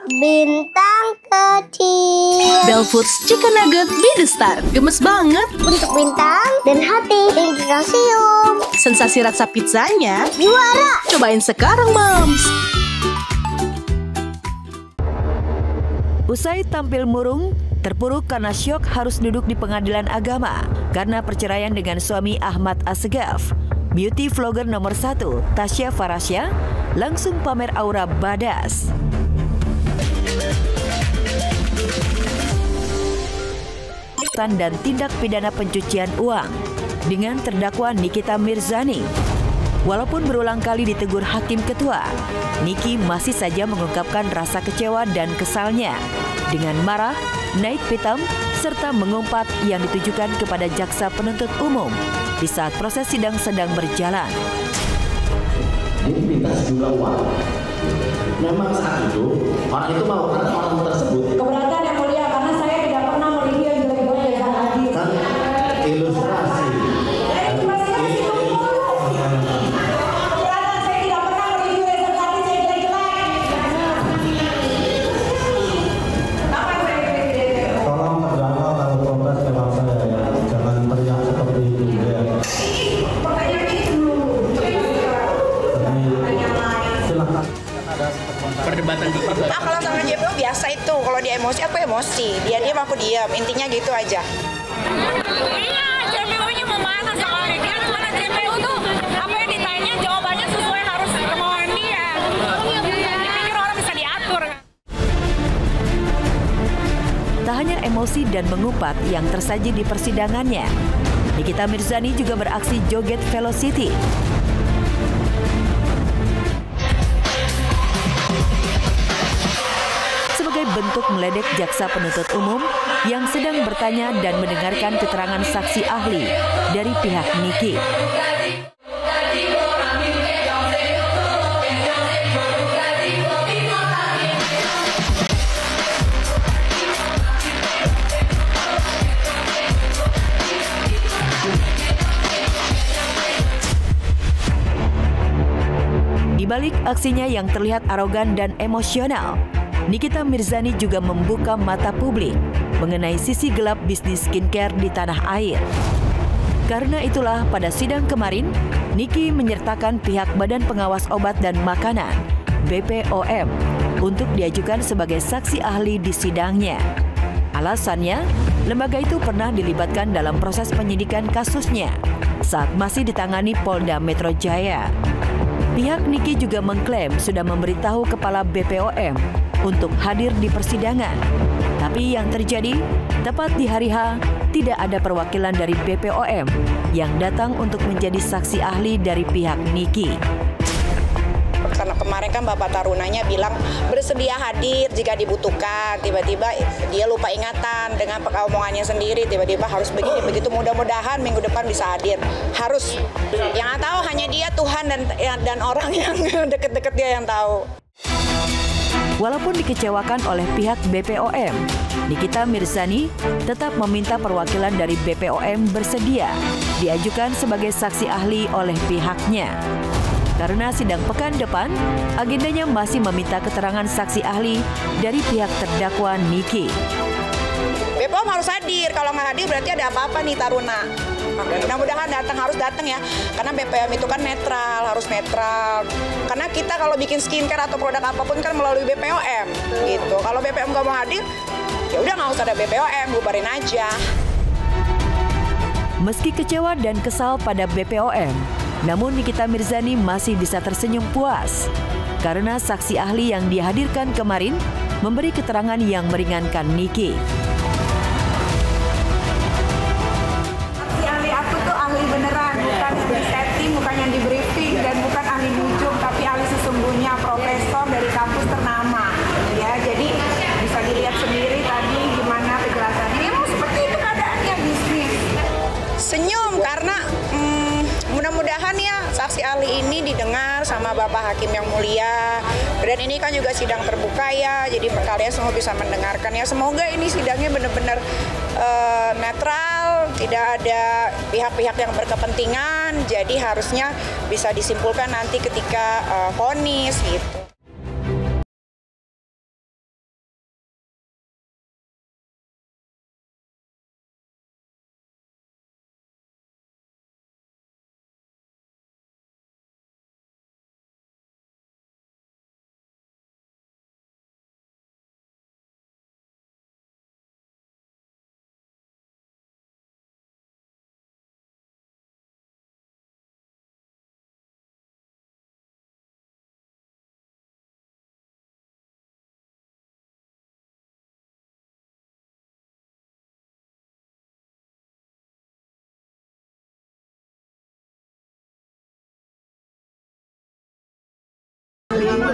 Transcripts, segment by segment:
Bintang kecil. Bell Foods Chicken Nugget Be The Star. Gemes banget. Untuk bintang dan hati. Tinggi kalsium. Sensasi rasa pizzanya Juara. cobain sekarang, Moms. Usai tampil murung, terpuruk karena syok harus duduk di pengadilan agama karena perceraian dengan suami Ahmad Assegaf. Beauty vlogger nomor 1, Tasya Farasya, langsung pamer aura badass. Dan tindak pidana pencucian uang dengan terdakwa Nikita Mirzani. Walaupun berulang kali ditegur hakim ketua, Niki masih saja mengungkapkan rasa kecewa dan kesalnya dengan marah, naik pitam, serta mengumpat yang ditujukan kepada jaksa penuntut umum di saat proses sidang sedang berjalan. Dia minta sejumlah uang. Memang saat itu orang itu mau karena orang tersebut. Keberatan yang mulia karena saya tidak pernah mereview yang jelek-jelek yang hadir. Kan ilustrasi. Keberatan saya tidak pernah mereview yang jelek-jelek. Kapan saya jelek-jelek? Tolong terdakwa kalau protes ke saya ya, jangan teriak seperti itu ya. Pertanyaan itu. Silahkan. Perdebatan di kalau sama JPO biasa itu, kalau dia emosi aku emosi, dia diam aku diam, intinya gitu aja. Iya, JPU-nya memanah soalnya. Dia mana JPU tuh apa yang ditanya jawabannya sesuai harus kemauan dia. Dipikir orang bisa diatur. Tak hanya emosi dan mengumpat yang tersaji di persidangannya, Nikita Mirzani juga beraksi joget Velocity. Sebagai bentuk meledek jaksa penuntut umum yang sedang bertanya dan mendengarkan keterangan saksi ahli dari pihak Niki. Di balik aksinya yang terlihat arogan dan emosional, Nikita Mirzani juga membuka mata publik mengenai sisi gelap bisnis skincare di tanah air. Karena itulah pada sidang kemarin, Niki menyertakan pihak Badan Pengawas Obat dan Makanan (BPOM) untuk diajukan sebagai saksi ahli di sidangnya. Alasannya, lembaga itu pernah dilibatkan dalam proses penyidikan kasusnya saat masih ditangani Polda Metro Jaya. Pihak Niki juga mengklaim sudah memberitahu Kepala BPOM untuk hadir di persidangan. Tapi yang terjadi, tepat di hari H, tidak ada perwakilan dari BPOM yang datang untuk menjadi saksi ahli dari pihak Niki. Karena kemarin kan Bapak Tarunanya bilang bersedia hadir jika dibutuhkan. Tiba-tiba dia lupa ingatan dengan omongannya sendiri. Tiba-tiba harus begini begitu. Mudah-mudahan minggu depan bisa hadir. Harus. Yang tahu hanya dia, Tuhan dan orang yang deket-deket dia yang tahu. Walaupun dikecewakan oleh pihak BPOM, Nikita Mirzani tetap meminta perwakilan dari BPOM bersedia diajukan sebagai saksi ahli oleh pihaknya. Karena sidang pekan depan, agendanya masih meminta keterangan saksi ahli dari pihak terdakwa Niki. BPOM harus hadir, kalau nggak hadir berarti ada apa-apa nih Taruna. Mudah-mudahan harus datang ya, karena BPOM itu kan netral, harus netral. Karena kita kalau bikin skincare atau produk apapun kan melalui BPOM, gitu. Kalau BPOM nggak mau hadir, ya udah nggak usah ada BPOM, bubarin aja. Meski kecewa dan kesal pada BPOM, namun Nikita Mirzani masih bisa tersenyum puas karena saksi ahli yang dihadirkan kemarin memberi keterangan yang meringankan Niki. Saksi ahli aku tuh ahli beneran, bukan yang di setting, bukan yang di briefing, dan bukan ahli nujum, tapi ahli sesungguhnya, profesor dari kampus ternama. Ya, jadi bisa dilihat sendiri tadi gimana penjelasannya. Emang seperti itu keadaannya bisnis. Senyum karena mudah-mudahan ya saksi ahli ini didengar sama Bapak Hakim yang mulia. Dan ini kan juga sidang terbuka ya, jadi kalian semua bisa mendengarkan ya. Semoga ini sidangnya benar-benar netral, tidak ada pihak-pihak yang berkepentingan. Jadi harusnya bisa disimpulkan nanti ketika vonis gitu.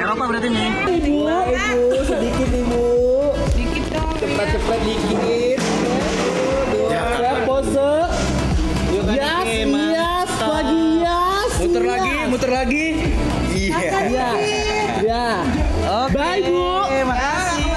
apa berarti nih? Ibu, sedikit ibu. Dikit dong. Cepat dikit. Ya, pose. Yes, muter lagi. Iya. Ya. Oke. Bye, Bu. Makasih.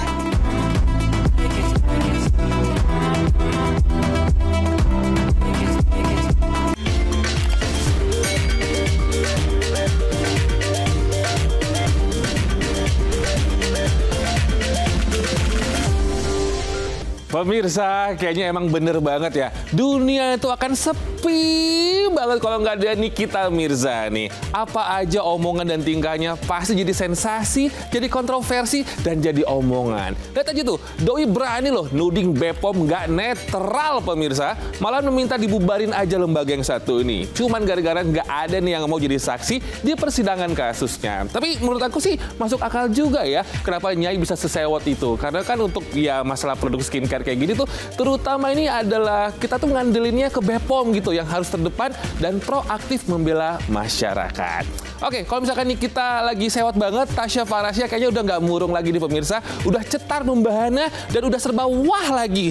Pemirsa, kayaknya emang bener banget ya. Dunia itu akan sepi banget kalau nggak ada Nikita Mirzani. Apa aja omongan dan tingkahnya pasti jadi sensasi, jadi kontroversi, dan jadi omongan. Lihat aja tuh, Doi berani loh nuding Bepom nggak netral pemirsa. Malah meminta dibubarin aja lembaga yang satu ini. Cuman gara-gara nggak ada nih yang mau jadi saksi di persidangan kasusnya. Tapi menurut aku sih masuk akal juga ya. Kenapa Nyai bisa sesewot itu? Karena kan untuk ya masalah produk skincare kayak gini tuh terutama ini adalah kita tuh ngandelinnya ke Bepom gitu yang harus terdepan dan proaktif membela masyarakat. Oke, kalau misalkan nih kita lagi sewot banget, Tasya Farasya kayaknya udah nggak murung lagi di pemirsa, udah cetar membahana dan udah serba wah lagi.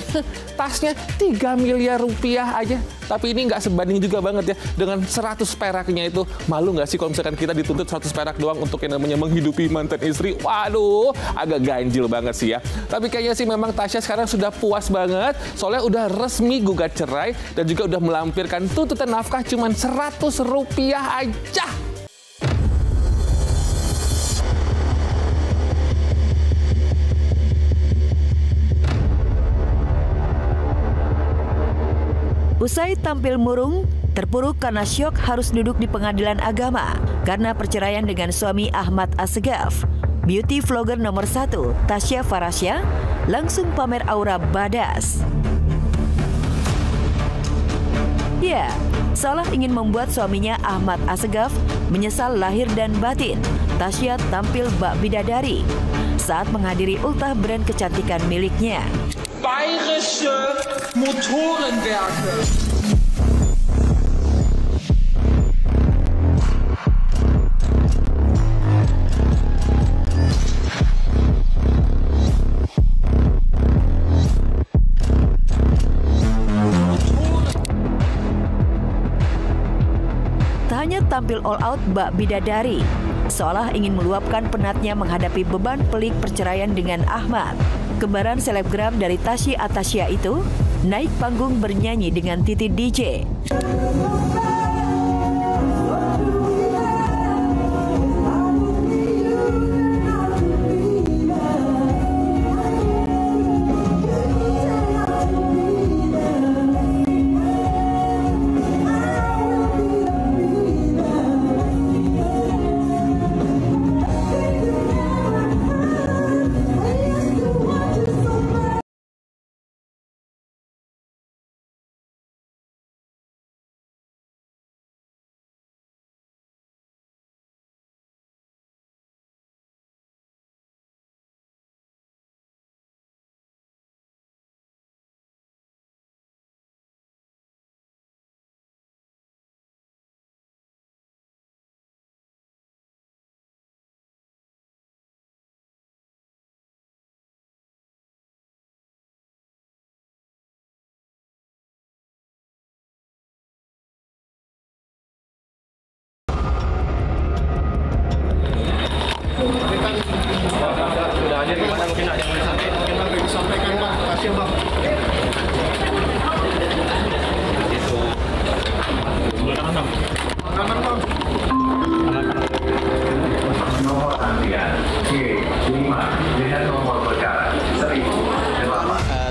Tasnya 3 miliar rupiah aja, tapi ini nggak sebanding juga banget ya dengan 100 peraknya itu. Malu nggak sih kalau misalkan kita dituntut 100 perak doang untuk yang namanya menghidupi mantan istri? Waduh, agak ganjil banget sih ya. Tapi kayaknya sih memang Tasya sekarang sudah puas banget, soalnya udah resmi gugat cerai dan juga udah melampirkan tuntutan nafkah cuman 100 rupiah aja. Usai tampil murung, terpuruk karena syok harus duduk di pengadilan agama karena perceraian dengan suami Ahmad Assegaf. Beauty vlogger nomor 1, Tasya Farasya, langsung pamer aura badass. Ya, seolah ingin membuat suaminya Ahmad Assegaf menyesal lahir dan batin. Tasya tampil bak bidadari saat menghadiri ultah brand kecantikan miliknya. Bayerische Motorenwerke. Tak hanya tampil all out bak bidadari, seolah ingin meluapkan penatnya menghadapi beban pelik perceraian dengan Ahmad. Kembaran selebgram dari Tasya Atasya itu naik panggung bernyanyi dengan Titi DJ.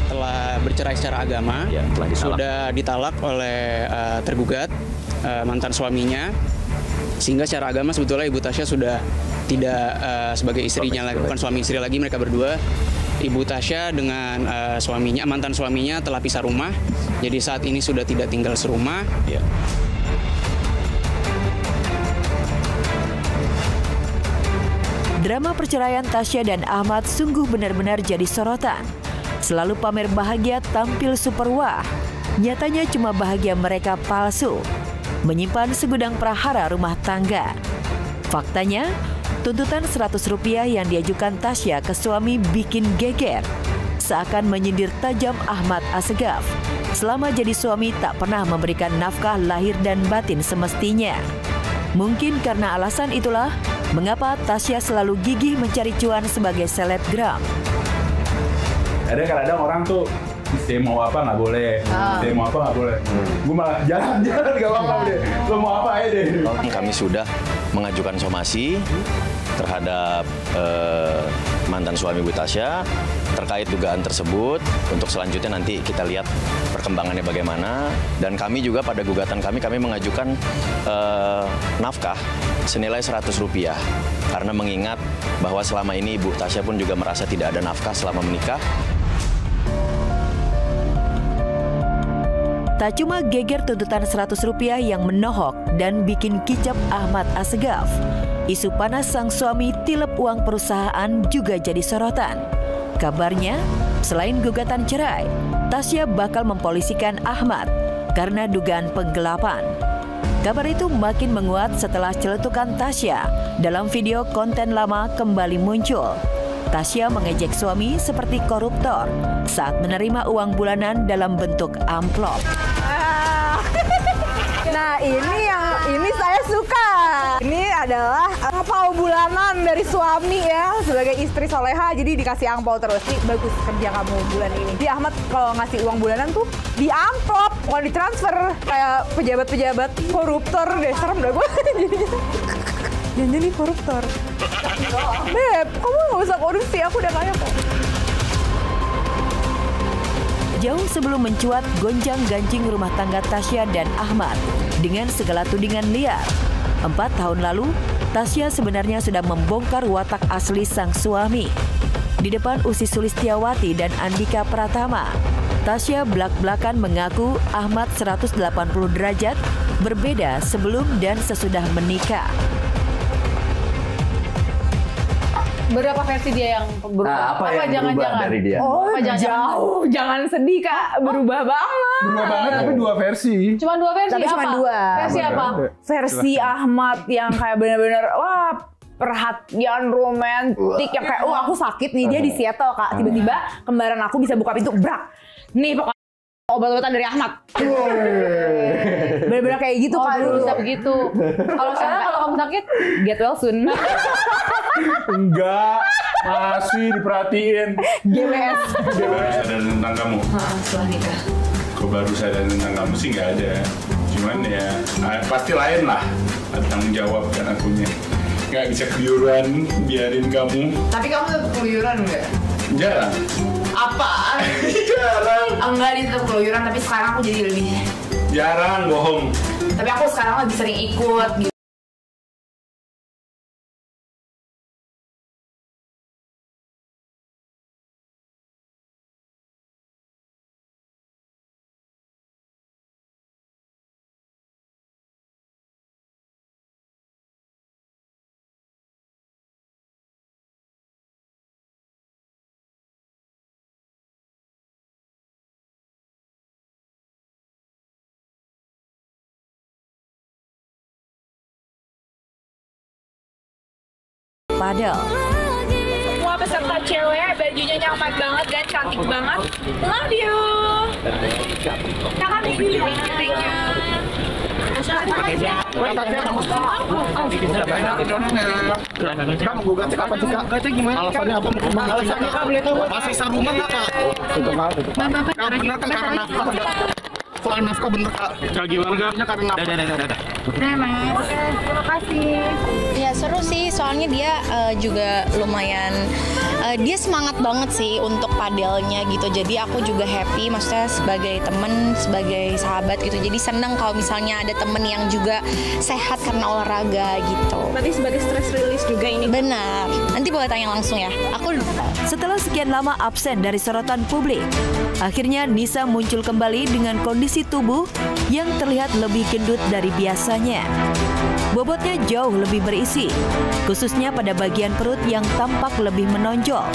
Telah bercerai secara agama, ya, sudah ditalak oleh tergugat mantan suaminya, sehingga secara agama sebetulnya Ibu Tasya sudah tidak sebagai istrinya lagi, bukan suami istri lagi, mereka berdua. Ibu Tasya dengan suaminya, mantan suaminya telah pisah rumah, jadi saat ini sudah tidak tinggal serumah. Ya. Drama perceraian Tasya dan Ahmad sungguh benar-benar jadi sorotan. Selalu pamer bahagia tampil super wah. Nyatanya cuma bahagia mereka palsu. Menyimpan segudang prahara rumah tangga. Faktanya, Tuntutan Rp100 yang diajukan Tasya ke suami bikin geger. Seakan menyindir tajam Ahmad Assegaf. Selama jadi suami tak pernah memberikan nafkah lahir dan batin semestinya. Mungkin karena alasan itulah mengapa Tasya selalu gigih mencari cuan sebagai selebgram. Ada kadang orang tuh istri mau apa nggak boleh, istri mau apa nggak boleh. Gue malah jalan-jalan gak apa-apa deh. Lo mau apa aja deh. Kami sudah mengajukan somasi terhadap mantan suami Bu Tasya terkait dugaan tersebut. Untuk selanjutnya nanti kita lihat perkembangannya bagaimana. Dan kami juga pada gugatan kami mengajukan nafkah senilai Rp100 karena mengingat bahwa selama ini Bu Tasya pun juga merasa tidak ada nafkah selama menikah. Tak cuma geger tuntutan Rp100 yang menohok dan bikin kicap Ahmad Assegaf, isu panas sang suami tilep uang perusahaan juga jadi sorotan. Kabarnya, selain gugatan cerai, Tasya bakal mempolisikan Ahmad karena dugaan penggelapan. Kabar itu makin menguat setelah celetukan Tasya dalam video konten lama kembali muncul. Tasya mengejek suami seperti koruptor saat menerima uang bulanan dalam bentuk amplop. Nah ini saya suka. Ini adalah angpau bulanan dari suami ya, sebagai istri soleha jadi dikasih angpau terus. Nih bagus kerja kamu bulan ini. Di Ahmad kalau ngasih uang bulanan tuh di amplop, kalau ditransfer kayak pejabat-pejabat koruptor deh, serem dah gue. Jangan jadi koruptor. Beb, kamu nggak usah korupsi, aku udah kaya kok. Jauh sebelum mencuat gonjang-ganjing rumah tangga Tasya dan Ahmad dengan segala tudingan liar. 4 tahun lalu, Tasya sebenarnya sudah membongkar watak asli sang suami. Di depan Usi Sulistiawati dan Andika Pratama, Tasya belak-belakan mengaku Ahmad 180 derajat berbeda sebelum dan sesudah menikah. Berapa versi dia yang berubah? Nah, apa yang berubah dari dia? Oh, jauh. Jangan sedih, Kak. Berubah banget. Berubah banget, tapi 2 versi. Cuma 2 versi tapi apa? cuma 2. Versi apa? Versi Ahmad yang kayak benar-benar wah, perhatian romantis yang kayak aku sakit nih, dia di Seattle, Kak. Tiba-tiba kembaran aku bisa buka pintu, brak. Nih pokoknya obat-obatan dari Ahmad. Bener-bener kayak gitu kan dulu. Bisa begitu. Kalau sekarang kalau kamu sakit, get well soon. Enggak, masih diperhatiin. GWS. Sadar tentang kamu. Setelah nikah. Kok baru sadar tentang kamu sih nggak ada. Cuman ya pasti lain lah. Ada tanggung jawab kan akunya. Nggak bisa keluyuran biarin kamu. Tapi kamu tetap keluyuran nggak? Jarang. Apaan? Jarang. Enggak, dia tetap keluyuran, tapi sekarang aku jadi lebih. Jarang, bohong. Tapi aku sekarang lebih sering ikut gitu. Padel. Semua peserta cewek bajunya nyaman banget dan cantik banget. Love you. Kakak pilih. Thank you. Kamu gugat cek apa sih Kak? Alasannya apa? Alasannya Kak boleh tahu? Masih sarungan nggak Kak? Kak benar kan karena nafkah? Soal nafkah bener Kak? Kak gimana Kak? Karena nafkah. Mas, terima kasih. Ya seru sih, soalnya dia juga lumayan, dia semangat banget sih untuk padelnya gitu. Jadi aku juga happy, maksudnya sebagai temen, sebagai sahabat gitu. Jadi seneng kalau misalnya ada temen yang juga sehat karena olahraga gitu. Berarti sebagai stress release juga ini. Benar, nanti boleh tanya langsung ya. Setelah sekian lama absen dari sorotan publik, akhirnya Nisa muncul kembali dengan kondisi tubuh yang terlihat lebih gendut dari biasanya. Bobotnya jauh lebih berisi, khususnya pada bagian perut yang tampak lebih menonjol.